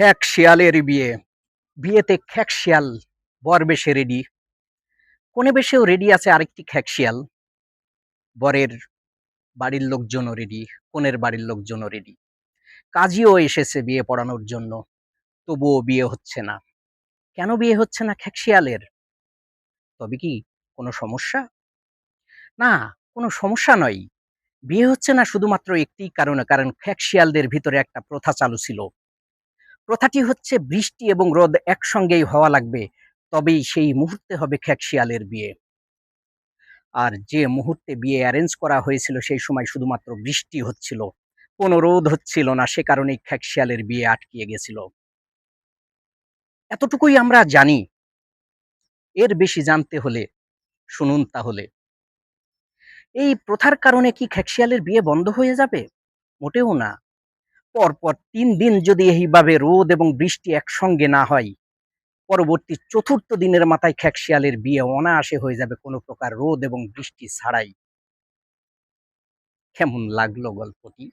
খ্যাক শিয়ালের বিয়ে। বিয়েতে খ্যাক শিয়াল বর বেশে রেডি, কনে বেশেও রেডি আছে আরেকটি খ্যাক শিয়াল। বরের বাড়ির লোকজনও রেডি, কনের বাড়ির লোকজনও রেডি। কাজীও এসেছে বিয়ে পড়ানোর জন্য, তবুও বিয়ে হচ্ছে না। কেন বিয়ে হচ্ছে না খ্যাক শিয়ালের? তবে কি কোনো সমস্যা? না, কোনো সমস্যা নয়। বিয়ে হচ্ছে না শুধুমাত্র একটি কারণে, কারণ খ্যাক শিয়ালদের ভিতরে একটা প্রথা চালু ছিল। প্রথাটি হচ্ছে বৃষ্টি এবং রোদ একসঙ্গেই হওয়া লাগবে, তবেই সেই মুহূর্তে হবে খ্যাক শিয়ালের বিয়ে। আর যে মুহূর্তে বিয়ে অ্যারেঞ্জ করা হয়েছিল সেই সময় শুধুমাত্র বৃষ্টি হচ্ছিল, কোনো রোদ হচ্ছিল না, সে কারণেই খ্যাক শিয়ালের বিয়ে আটকিয়ে গেছিল। এতটুকুই আমরা জানি। এর বেশি জানতে হলে শুনুন তাহলে। এই প্রথার কারণে কি খ্যাক শিয়ালের বিয়ে বন্ধ হয়ে যাবে? মোটেও না। পরপর ৩ দিন যদি এইভাবে রোদ এবং বৃষ্টি একসঙ্গে না হয়, পরবর্তী ৪র্থ দিনের মাথায় খ্যাক শিয়ালের বিয়ে অনায়াসে হয়ে যাবে কোনো প্রকার রোদ এবং বৃষ্টি ছাড়াই। কেমন লাগলো গল্পটি?